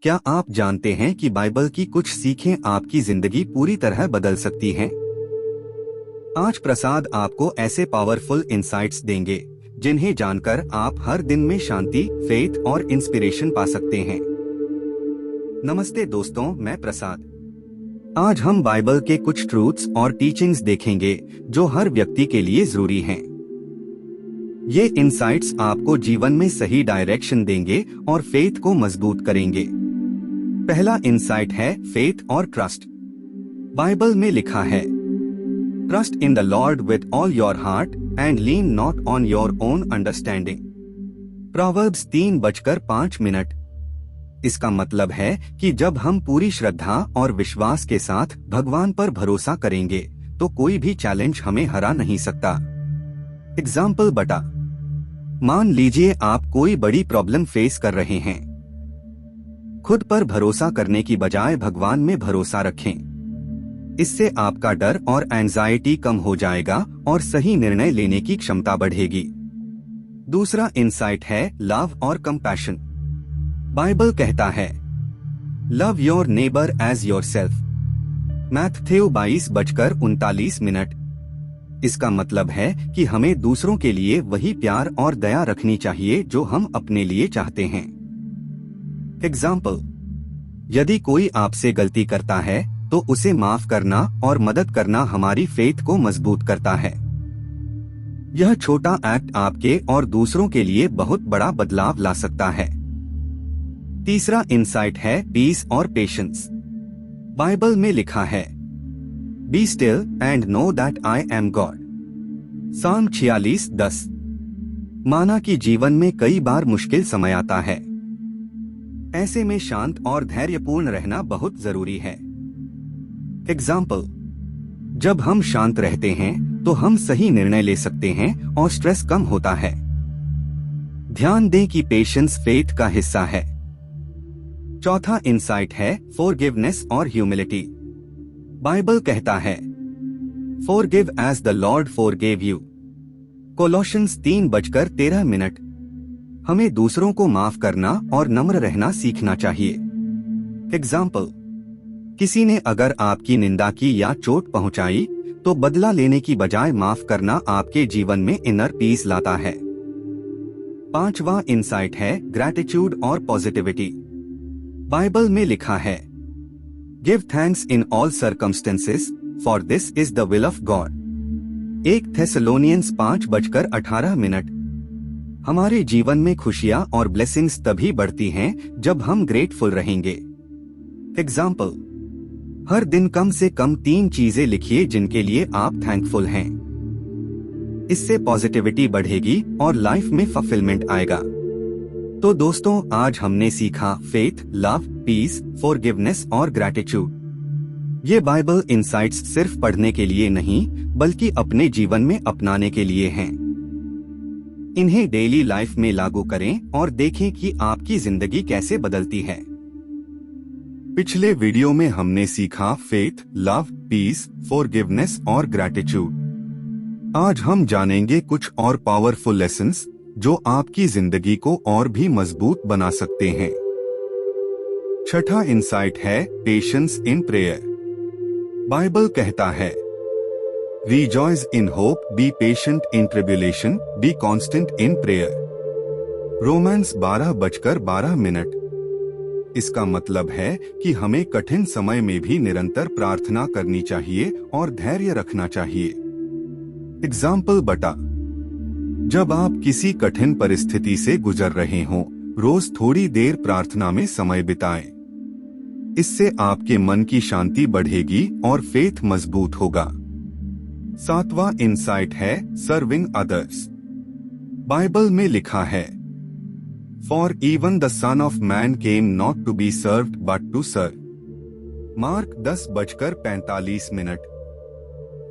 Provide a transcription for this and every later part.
क्या आप जानते हैं कि बाइबल की कुछ सीखें आपकी जिंदगी पूरी तरह बदल सकती हैं? आज प्रसाद आपको ऐसे पावरफुल इंसाइट्स देंगे जिन्हें जानकर आप हर दिन में शांति, फेथ और इंस्पिरेशन पा सकते हैं। नमस्ते दोस्तों, मैं प्रसाद। आज हम बाइबल के कुछ ट्रूथ्स और टीचिंग्स देखेंगे जो हर व्यक्ति के लिए जरूरी हैं। ये इंसाइट्स आपको जीवन में सही डायरेक्शन देंगे और फेथ को मजबूत करेंगे। पहला इंसाइट है फेथ और ट्रस्ट। बाइबल में लिखा है, trust in the Lord with all your heart and lean not on your own understanding. Proverbs 3:05। इसका मतलब है कि जब हम पूरी श्रद्धा और विश्वास के साथ भगवान पर भरोसा करेंगे तो कोई भी चैलेंज हमें हरा नहीं सकता। एग्जाम्पल बटा, मान लीजिए आप कोई बड़ी प्रॉब्लम फेस कर रहे हैं। खुद पर भरोसा करने की बजाय भगवान में भरोसा रखें। इससे आपका डर और एंजाइटी कम हो जाएगा और सही निर्णय लेने की क्षमता बढ़ेगी। दूसरा इंसाइट है लव और कंपैशन। बाइबल कहता है, love your neighbour as yourself. Matthew 22:39। इसका मतलब है कि हमें दूसरों के लिए वही प्यार और दया रखनी चाहिए जो हम अपने लिए चाहते हैं। एग्जाम्पल, यदि कोई आपसे गलती करता है तो उसे माफ करना और मदद करना हमारी फेथ को मजबूत करता है। यह छोटा एक्ट आपके और दूसरों के लिए बहुत बड़ा बदलाव ला सकता है। तीसरा इंसाइट है पीस और पेशेंस। बाइबल में लिखा है, be still and know that I am God. साम 46:10। माना कि जीवन में कई बार मुश्किल समय आता है। ऐसे में शांत और धैर्यपूर्ण रहना बहुत जरूरी है। एग्जाम्पल, जब हम शांत रहते हैं तो हम सही निर्णय ले सकते हैं और स्ट्रेस कम होता है। ध्यान दें कि पेशेंस फेथ का हिस्सा है। चौथा इंसाइट है फॉरगिवनेस और ह्यूमिलिटी। बाइबल कहता है, forgive as the Lord forgive you. Colossians 3:13। हमें दूसरों को माफ करना और नम्र रहना सीखना चाहिए। एग्जाम्पल, किसी ने अगर आपकी निंदा की या चोट पहुंचाई तो बदला लेने की बजाय माफ करना आपके जीवन में इनर पीस लाता है। पांचवा इंसाइट है ग्रैटिट्यूड और पॉजिटिविटी। बाइबल में लिखा है, give thanks in all circumstances for this is the will of God. 1 Thessalonians 5:18। हमारे जीवन में खुशियां और ब्लेसिंग्स तभी बढ़ती हैं जब हम ग्रेटफुल रहेंगे। एग्जाम्पल, हर दिन कम से कम 3 चीजें लिखिए जिनके लिए आप थैंकफुल हैं। इससे पॉजिटिविटी बढ़ेगी और लाइफ में फुलफिलमेंट आएगा। तो दोस्तों, आज हमने सीखा फेथ, लव, पीस, फॉरगिवनेस और ग्रैटिट्यूड। ये बाइबल इंसाइट्स सिर्फ पढ़ने के लिए नहीं बल्कि अपने जीवन में अपनाने के लिए हैं। इन्हें डेली लाइफ में लागू करें और देखें कि आपकी जिंदगी कैसे बदलती है। पिछले वीडियो में हमने सीखा फेथ, लव, पीस, फॉरगिवनेस और ग्रैटिट्यूड। आज हम जानेंगे कुछ और पावरफुल लेसन्स जो आपकी जिंदगी को और भी मजबूत बना सकते हैं। छठा इंसाइट है पेशेंस इन प्रेयर। बाइबल कहता है, Rejoice in hope, be patient in tribulation, be constant in prayer. Romance 12:12। इसका मतलब है कि हमें कठिन समय में भी निरंतर प्रार्थना करनी चाहिए और धैर्य रखना चाहिए। एग्जाम्पल बटा, जब आप किसी कठिन परिस्थिति से गुजर रहे हों, रोज थोड़ी देर प्रार्थना में समय बिताएं। इससे आपके मन की शांति बढ़ेगी और फेथ मजबूत होगा। सातवां इंसाइट है सर्विंग अदर्स। बाइबल में लिखा है, for even the son of man came not to be served but to serve. Mark 10:45।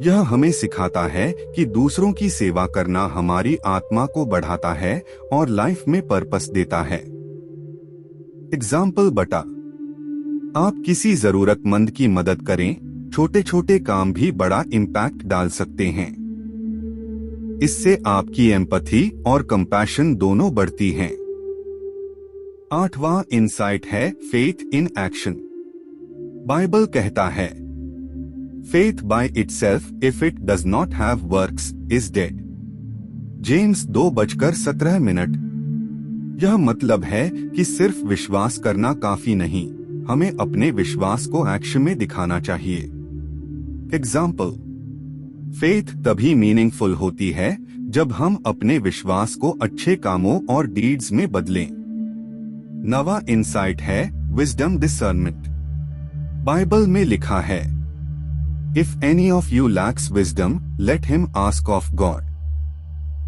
यह हमें सिखाता है कि दूसरों की सेवा करना हमारी आत्मा को बढ़ाता है और लाइफ में पर्पस देता है। एग्जाम्पल बटा, आप किसी जरूरतमंद की मदद करें। छोटे छोटे काम भी बड़ा इम्पैक्ट डाल सकते हैं। इससे आपकी एम्पैथी और कंपैशन दोनों बढ़ती हैं। 8वां इंसाइट है फेथ इन एक्शन। बाइबल कहता है, faith by itself if it does not have works is dead. James 2:17। यह मतलब है कि सिर्फ विश्वास करना काफी नहीं, हमें अपने विश्वास को एक्शन में दिखाना चाहिए। एग्जाम्पल, फेथ तभी मीनिंगफुल होती है जब हम अपने विश्वास को अच्छे कामों और डीड्स में बदलें। 9वां इंसाइट है विजडम डिसर्नमेंट। बाइबल में लिखा है, if any of you lacks wisdom let him ask of God.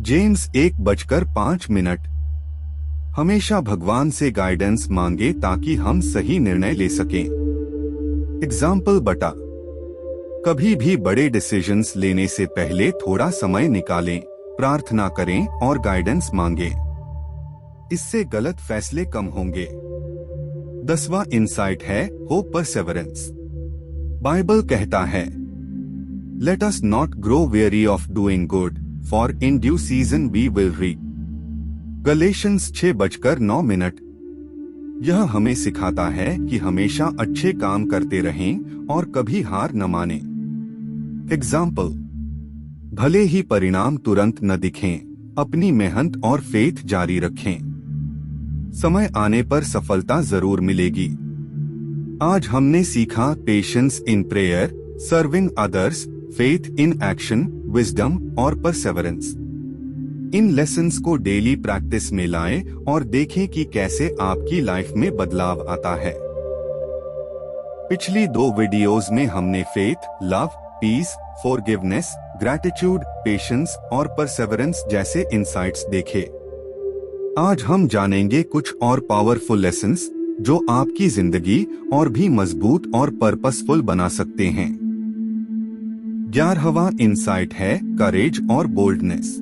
James 1:5। हमेशा भगवान से गाइडेंस मांगे ताकि हम सही निर्णय ले सकें। एग्जाम्पल बटा, कभी भी बड़े डिसीजंस लेने से पहले थोड़ा समय निकालें, प्रार्थना करें और गाइडेंस मांगें। इससे गलत फैसले कम होंगे। 10वां इंसाइट है होप परसेवरेंस। बाइबल कहता है, let us not grow weary of doing good, for in due season we will reap. Galatians 6:9। यह हमें सिखाता है कि हमेशा अच्छे काम करते रहें और कभी हार न मानें। एग्जाम्पल, भले ही परिणाम तुरंत न दिखें, अपनी मेहनत और फेथ जारी रखें। समय आने पर सफलता जरूर मिलेगी। आज हमने सीखा patience in prayer, serving others, faith in action, wisdom और परसेवरेंस। इन लेसन्स को डेली प्रैक्टिस में लाएं और देखें कि कैसे आपकी लाइफ में बदलाव आता है। पिछली 2 वीडियोस में हमने faith, love, peace, forgiveness, gratitude, patience और परसेवरेंस जैसे इंसाइट्स देखे। आज हम जानेंगे कुछ और पावरफुल लेसन्स जो आपकी जिंदगी और भी मजबूत और पर्पसफुल बना सकते हैं। 11वां इंसाइट है करेज और बोल्डनेस।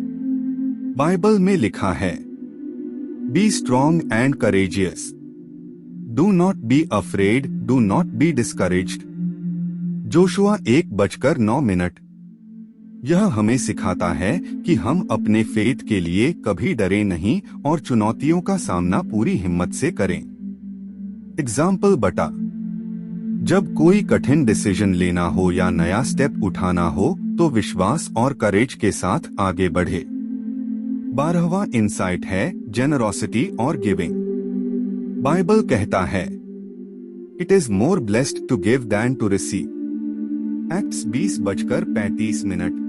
बाइबल में लिखा है, be strong and courageous, do not be afraid, do not be discouraged. Joshua 1:9। यह हमें सिखाता है कि हम अपने फेथ के लिए कभी डरे नहीं और चुनौतियों का सामना पूरी हिम्मत से करें। एग्जाम्पल बटा, जब कोई कठिन डिसीजन लेना हो या नया स्टेप उठाना हो तो विश्वास और करेज के साथ आगे बढ़े। 12वां इंसाइट है जेनरोसिटी और गिविंग। बाइबल कहता है, it is more blessed to give than to receive. Acts 20:35।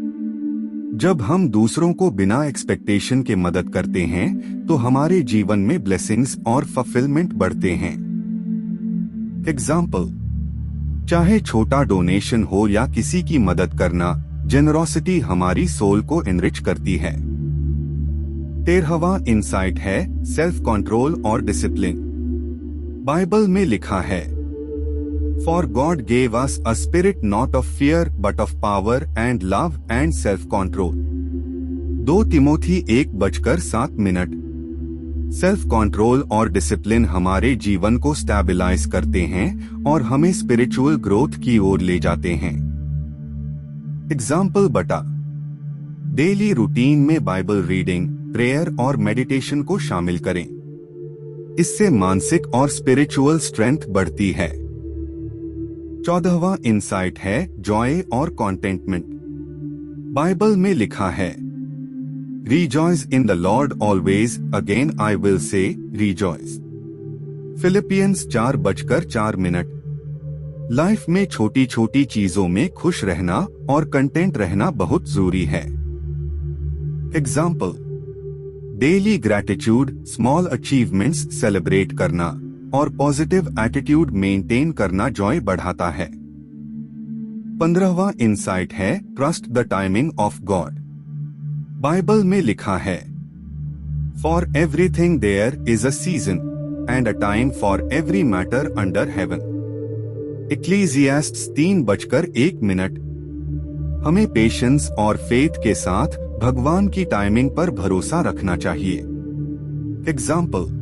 जब हम दूसरों को बिना एक्सपेक्टेशन के मदद करते हैं तो हमारे जीवन में ब्लेसिंग्स और फुलफिलमेंट बढ़ते हैं। एग्जाम्पल, चाहे छोटा डोनेशन हो या किसी की मदद करना, जेनरोसिटी हमारी सोल को एनरिच करती है। 13वां इंसाइट है सेल्फ कंट्रोल और डिसिप्लिन। बाइबल में लिखा है, For God gave us a spirit not of fear but of power and love and self-control. 2 Timothy 1:7। Self control और डिसिप्लिन हमारे जीवन को स्टेबलाइज करते हैं और हमें स्पिरिचुअल ग्रोथ की ओर ले जाते हैं। एग्जाम्पल बटा, डेली रूटीन में बाइबल रीडिंग, प्रेयर और मेडिटेशन को शामिल करें। इससे मानसिक और स्पिरिचुअल स्ट्रेंथ बढ़ती है। 14वां इंसाइट है जॉय और कॉन्टेंटमेंट। बाइबल में लिखा है, rejoice in the Lord always, again I will say rejoice. Philippians 4:4। Life में छोटी छोटी चीजों में खुश रहना और कंटेंट रहना बहुत जरूरी है। Example, daily gratitude, small achievements celebrate करना और पॉजिटिव एटीट्यूड मेंटेन करना जॉय बढ़ाता है। 15वां इंसाइट है trust the timing of God. Bible में लिखा है, for everything there is a season and a time for every matter under heaven. Ecclesiastes 3:1। हमें पेशेंस और फेथ के साथ भगवान की टाइमिंग पर भरोसा रखना चाहिए। एग्जाम्पल,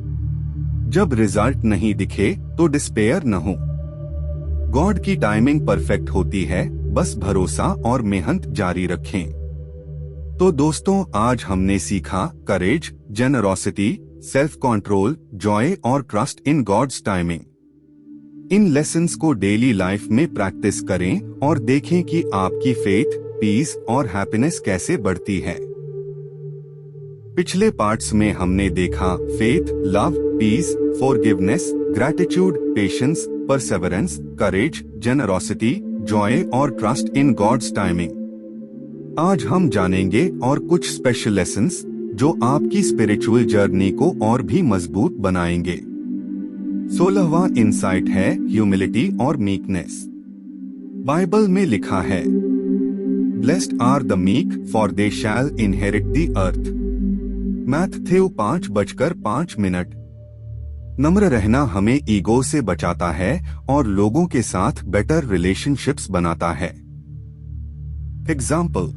जब रिजल्ट नहीं दिखे तो डिस्पेयर न हो। गॉड की टाइमिंग परफेक्ट होती है, बस भरोसा और मेहनत जारी रखें। तो दोस्तों, आज हमने सीखा courage, generosity, self control, joy और ट्रस्ट इन गॉड्स टाइमिंग। इन लेसन्स को डेली लाइफ में प्रैक्टिस करें और देखें कि आपकी फेथ, पीस और हैप्पीनेस कैसे बढ़ती है। पिछले पार्ट्स में हमने देखा faith, love, peace, forgiveness, gratitude, patience, perseverance, courage, generosity, joy और ट्रस्ट इन गॉड्स टाइमिंग। आज हम जानेंगे और कुछ स्पेशल लेसन्स जो आपकी स्पिरिचुअल जर्नी को और भी मजबूत बनाएंगे। 16वां इंसाइट है ह्यूमिलिटी और मीकनेस। बाइबल में लिखा है, blessed are the meek for they shall inherit the earth. Matthew 5:05। नम्र रहना हमें ईगो से बचाता है और लोगों के साथ बेटर रिलेशनशिप्स बनाता है। एग्जाम्पल,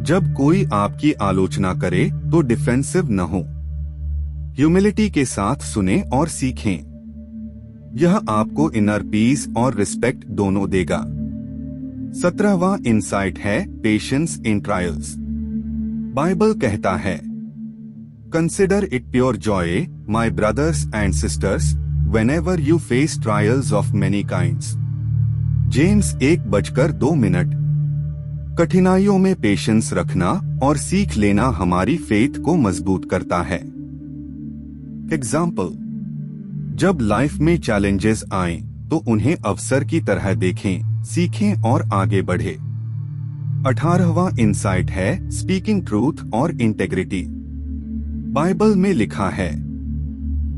जब कोई आपकी आलोचना करे तो डिफेंसिव न हो। ह्यूमिलिटी के साथ सुने और सीखें। यह आपको इनर पीस और रिस्पेक्ट दोनों देगा। 17वां इंसाइट है पेशेंस इन ट्रायल्स। बाइबल कहता है, consider it pure Joy, my brothers and sisters, whenever you face trials of many kinds। James 1:2। कठिनाइयों में पेशेंस रखना और सीख लेना हमारी फेथ को मजबूत करता है। एग्जाम्पल, जब लाइफ में चैलेंजेस आएं, तो उन्हें अवसर की तरह देखें, सीखें और आगे बढ़े। 18वां इंसाइट है स्पीकिंग ट्रूथ और इंटेग्रिटी। बाइबल में लिखा है,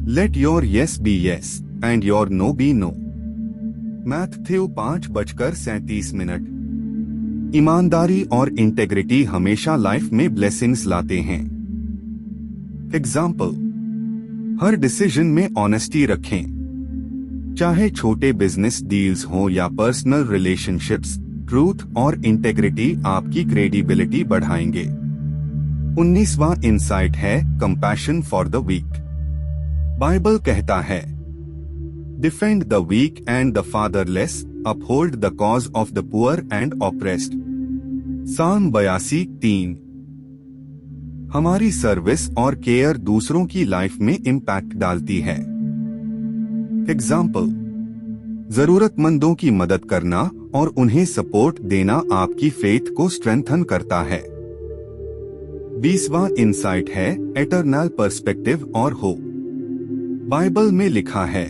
let your yes be yes and your no be no. Matthew 5:37। ईमानदारी और इंटेग्रिटी हमेशा लाइफ में ब्लेसिंग्स लाते हैं। एग्जाम्पल, हर डिसीजन में ऑनेस्टी रखें। चाहे छोटे बिजनेस डील्स हो या पर्सनल रिलेशनशिप्स, ट्रूथ और इंटेग्रिटी आपकी क्रेडिबिलिटी बढ़ाएंगे। 19वां इंसाइट है compassion for the weak. Bible कहता है, defend the weak and the fatherless, uphold the cause of the poor and oppressed. Psalm 82:3। हमारी सर्विस और केयर दूसरों की लाइफ में इम्पैक्ट डालती है। एग्जाम्पल, जरूरतमंदों की मदद करना और उन्हें सपोर्ट देना आपकी फेथ को स्ट्रेंथन करता है। 20वां इंसाइट है एटर्नल पर्सपेक्टिव और होप। बाइबल में लिखा है,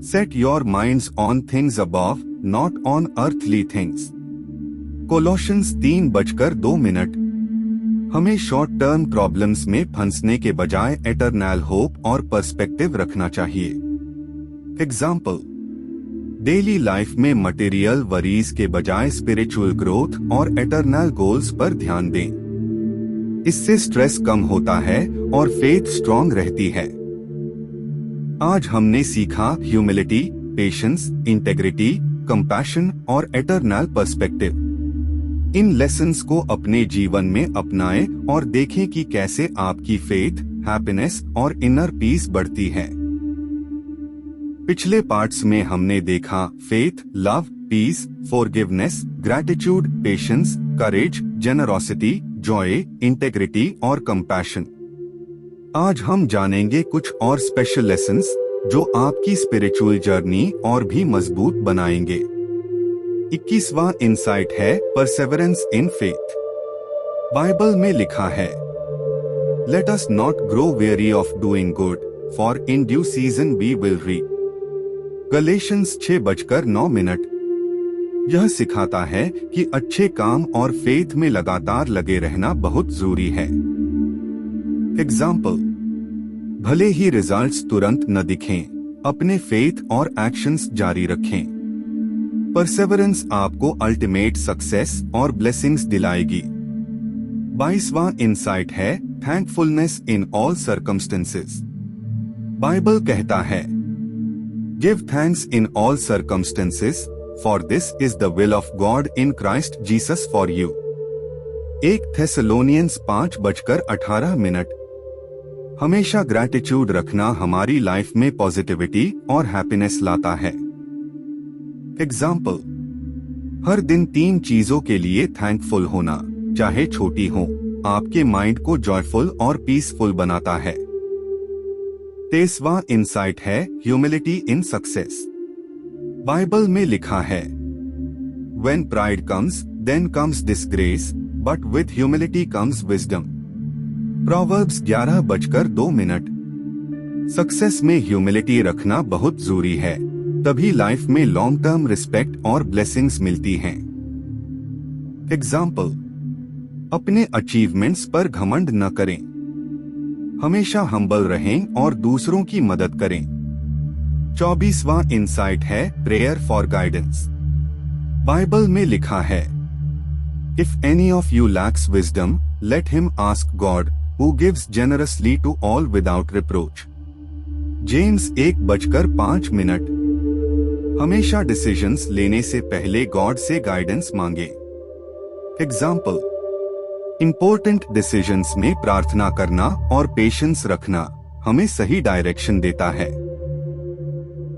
set your minds on things above, not on earthly things. Colossians 3:2। हमें शॉर्ट टर्म प्रॉब्लम्स में फंसने के बजाय एटर्नल होप और पर्सपेक्टिव रखना चाहिए। एग्जाम्पल, डेली लाइफ में मटेरियल वरीज के बजाय स्पिरिचुअल ग्रोथ और एटर्नल गोल्स पर ध्यान दें। इससे स्ट्रेस कम होता है और फेथ स्ट्रॉन्ग रहती है। आज हमने सीखा ह्यूमिलिटी, पेशेंस, इंटेग्रिटी, कंपैशन और एटर्नल पर्सपेक्टिव। इन लेसन्स को अपने जीवन में अपनाएं और देखें कि कैसे आपकी फेथ, हैप्पीनेस और इनर पीस बढ़ती है। पिछले पार्ट्स में हमने देखा faith, love, peace, forgiveness, gratitude, patience, courage, generosity, joy, integrity और कंपैशन। आज हम जानेंगे कुछ और स्पेशल लेसन्स जो आपकी स्पिरिचुअल जर्नी और भी मजबूत बनाएंगे। 21वां इंसाइट है परसेवरेंस इन फेथ। बाइबल में लिखा है, let us not grow weary of doing good, for in due season we will reap. Galatians 6:9। यह सिखाता है कि अच्छे काम और फेथ में लगातार लगे रहना बहुत जरूरी है। एग्जाम्पल, भले ही रिजल्ट्स तुरंत न दिखें, अपने फेथ और एक्शंस जारी रखें। परसेवरेंस आपको अल्टीमेट सक्सेस और ब्लेसिंग्स दिलाएगी। 22वां इंसाइट है thankfulness in all circumstances. Bible कहता है, give thanks in all circumstances, for this is the will of God in Christ Jesus for you. 1 Thessalonians 5:18। हमेशा ग्रैटिट्यूड रखना हमारी लाइफ में पॉजिटिविटी और हैप्पीनेस लाता है। एग्जाम्पल, हर दिन 3 चीजों के लिए थैंकफुल होना, चाहे छोटी हो, आपके माइंड को जॉयफुल और पीसफुल बनाता है। 23वां इंसाइट है ह्यूमिलिटी इन सक्सेस। बाइबल में लिखा है, When pride comes, then comes disgrace, but with humility comes wisdom. Proverbs 11:02। Success में ह्यूमिलिटी रखना बहुत जरूरी है, तभी लाइफ में लॉन्ग टर्म रिस्पेक्ट और ब्लेसिंग्स मिलती हैं। एग्जाम्पल, अपने अचीवमेंट्स पर घमंड न करें, हमेशा हम्बल रहें और दूसरों की मदद करें। 24वां इंसाइट है प्रेयर फॉर गाइडेंस। बाइबल में लिखा है, if any of you lacks wisdom let him ask God who gives generously to all without reproach. James 1:05। हमेशा डिसीजंस लेने से पहले गॉड से गाइडेंस मांगे। एग्जाम्पल, इंपॉर्टेंट डिसीजंस में प्रार्थना करना और पेशेंस रखना हमें सही डायरेक्शन देता है।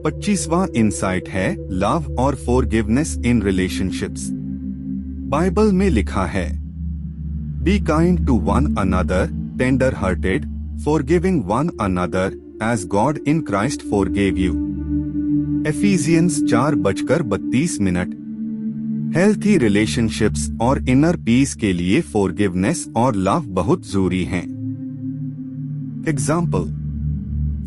25वां इंसाइट है लव और फॉरगिवनेस इन रिलेशनशिप्स। बाइबल में लिखा है, be kind to one another, tender hearted, forgiving one another as God in Christ forgave you. Ephesians 4:32। Healthy relationships और इनर पीस के लिए फॉरगिवनेस और लव बहुत जरूरी हैं। एग्जाम्पल,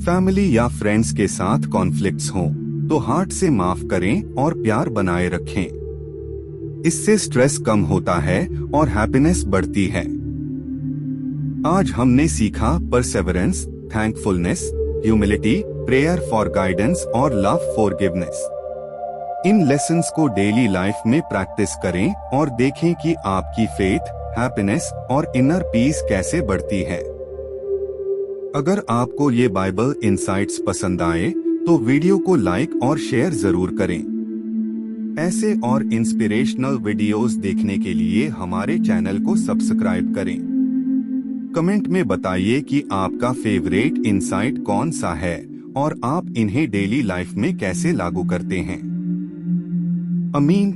फैमिली या फ्रेंड्स के साथ कॉन्फ्लिक्ट्स हों तो हार्ट से माफ करें और प्यार बनाए रखें। इससे स्ट्रेस कम होता है और हैप्पीनेस बढ़ती है। आज हमने सीखा Perseverance, thankfulness, humility, prayer for guidance और लव फॉरगिवनेस। इन लेसन्स को डेली लाइफ में प्रैक्टिस करें और देखें कि आपकी फेथ, हैप्पीनेस और इनर पीस कैसे बढ़ती है। अगर आपको ये बाइबल इंसाइट्स पसंद आए तो वीडियो को लाइक और शेयर जरूर करें। ऐसे और इंस्पिरेशनल वीडियोस देखने के लिए हमारे चैनल को सब्सक्राइब करें। कमेंट में बताइए कि आपका फेवरेट इंसाइट कौन सा है और आप इन्हें डेली लाइफ में कैसे लागू करते हैं। आमीन।